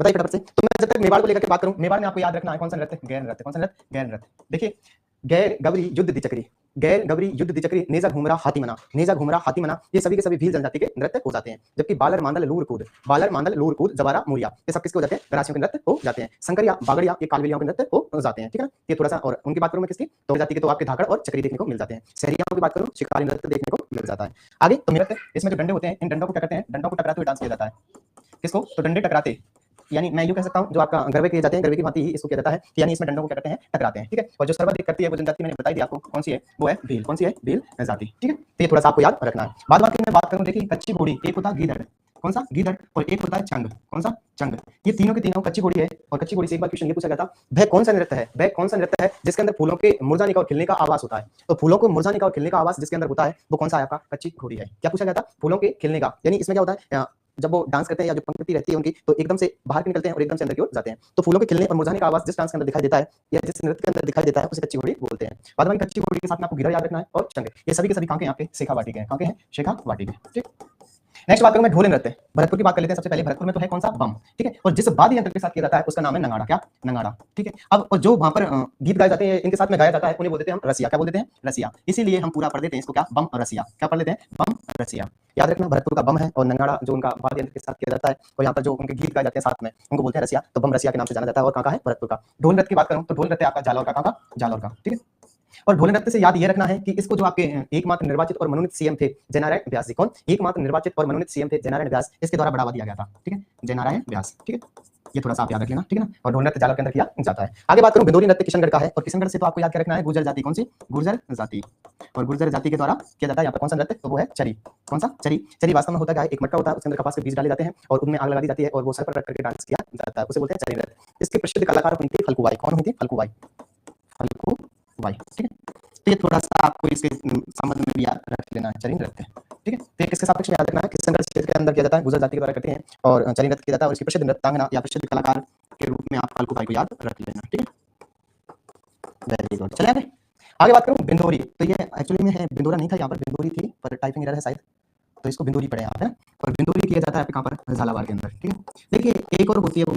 बताइए फटाफट से। तो मैं जब तक मेवाड़ को लेकर के बात करूं, मेवाड़ में आपको याद रखना है कौन सा नृत्य, गैर नृत्य। कौन सा नृत्य, गैर नृत्य। देखिए गैर गवरी युद्ध दिचकरी, गैर गवरी युद्ध दिचकरी, नेजा घुमरा हाथी मना, नेजा घुमरा हाथी मना, ये सभी के सभी भील जनजाति के नृत्य हो जाते हैं। जबकि बालर मांदल लूर कूद, बालर मांदल लूर कूद, जवारा मुरिया, ये सब किसके हो जाते हैं, गरासियों के नृत्य हो जाते हैं। संकरिया बागड़िया ये कालबेलियों के नृत्य हो जाते हैं। ठीक है ना, ये थोड़ा सा। और उनकी बात करूं मैं किसकी, तो जाति के तो आपके धाकड़ और चक्री देखने को मिल जाते हैं। शहरियों की बात करूं शिकारी नृत्य देखने को मिल जाता है। आगे तो नृत्य, इसमें जो डंडे होते हैं, इन डंडों को क्या करते हैं, डंडों को टकराते हुए डांस किया जाता है। किसको, तो डंडे टकराते, यानी मैं यूं कह सकता हूं जो आपका गरबे किए जाते हैं, गरबे की भांति ही इसको किया जाता है कि यानी इसमें डंडों को क्या करते हैं, टकराते हैं। ठीक है, और जो सर्वाधिक करती है वो जनजाति मैंने बताई दी आपको कौन सी है, वो है भील। कौन सी है, भील जाति। ठीक है, तो ये थोड़ा सा आपको याद रखना है। बाद बाकी मैं बात करूं, देखिए कच्ची घोड़ी, एक होता गीदड़, कौन सा, गीदड़, और एक होता है चंग, कौन सा, चंग। ये तीनों के तीनों कच्ची घोड़ी है। और कच्ची घोड़ी से एक बार क्वेश्चन ये पूछा गया था, वह कौन सा नृत्य है, वह कौन सा नृत्य है जिसके अंदर फूलों के मुरझाने का और खिलने का आवाज होता है। तो फूलों को मुरझाने का और खिलने का आवाज जिसके अंदर होता है वो कौन सा है आपका, कच्ची घोड़ी है। क्या पूछा गया था, फूलों के खिलने का, यानी इसमें क्या होता है, जब वो डांस करते हैं या जो पंक्ति रहती है उनकी, तो एकदम से बाहर के निकलते हैं और एकदम से अंदर की ओर जाते हैं। तो फूलों के खिलने और मुरझाने का आवाज जिस डांस के अंदर दिखाई देता है या जिस नृत्य के अंदर दिखाई देता है उसे कच्ची घोड़ी बोलते हैं। बाद में कच्ची घोड़ी के साथ में आपको गिरह याद रखना है और चंग, ये सभी के सभी कहां के, आपके शेखावाटी के हैं। कहां के हैं, शेखावाटी के। ठीक, नेक्स्ट बात करूं मैं ढोल नृत्य, भरतपुर की बात कर लेते हैं सबसे पहले। भरतपुर में तो है कौन सा, बम। ठीक है, और जिस वाद्य यंत्र के साथ किया जाता है उसका नाम है नगाड़ा। क्या, नगाड़ा। ठीक है, अब और जो वहां पर गीत गाए जाते हैं इनके साथ में गाया जाता है उन्हें बोल देते हैं हम रसिया। क्या बोल देते हैं, रसिया। इसीलिए हम पूरा पढ़ देते हैं इसको क्या, बम रसिया। क्या पढ़ लेते हैं, बम रसिया। याद रखना भरतपुर का बम है और नगाड़ा जो उनका वाद्य यंत्र के साथ किया जाता है और यहाँ पर जो उनके गीत गाए जाते हैं साथ में उनको बोलते हैं रसिया। तो बम रसिया के नाम से जाना जाता है। और कहाँ का है, भरतपुर का। ढोल नृत्य की बात करूं तो ढोल नृत्य आपका जालौर का, कहाँ का, जालौर का। ठीक है, और ढोल नृत्य से याद ये रखना है कि इसको जो आपके एकमात्र निर्वाचित और मनोनीत सीएम थे जयनारायण व्यास जी, कौन, एकमात्र निर्वाचित और मनोनीत सीएम थे जयनारायण व्यास, इसके द्वारा बढ़ावा दिया गया था। ठीक है, जयनारायण व्यास। ठीक है, ये थोड़ा सा आप याद रख लेना। ठीक है ना, और ढोल नृत्य जालौर के अंदर किया जाता है। आगे बात करूं बिंदोरी नृत्य किशनगढ़ का है और किशनगढ़ से तो आपको याद क्या रखना है, गुर्जर जाति। कौन सी, गुर्जर जाति। और गुर्जर जाति के द्वारा किया जाता है यहाँ पर कौन सा नृत्य, तो वो है चरी। कौन सा, चरी। चरी वास्तव में होता क्या है, एक मटका होता है उसके अंदर कपास के बीज डाले जाते हैं और उनमें आग लगा दी जाती है और वो सर पर रख करके डांस किया जाता है, उसे बोलते हैं चरी नृत्य। इसके प्रसिद्ध कलाकार हुई थी फल्गुबाई। कौन हुई थी, फल्गुबाई, फल्गुबाई। ठीक है, तो ये थोड़ा सा आपको इसके संबंध में भी याद रख लेना है, चरी नृत्य। ठीक है, तो किसके सापेक्ष याद रखना है, किशनगढ़ क्षेत्र के अंदर किया जाता है, गुर्जर जाति के द्वारा करते हैं और चरी नृत्य किया जाता है। और इसकी प्रसिद्ध नृत्यांगना या प्रसिद्ध कलाकार के रूप में आप फल्गुबाई को याद रख लेना। ठीक है, वेरी गुड। चलिए आगे बात करूं बिंदोरी, तो ये एक्चुअली में है बिंदोरा नहीं था, यहाँ पर बिंदोरी थी पर टाइपिंग एरर है शायद, तो इसको बिंदोरी पढ़े यहाँ पे। और बिंदोरी किया जाता है कहाँ पर, झालावाड़ के अंदर। ठीक है, देखिए एक और होती है वो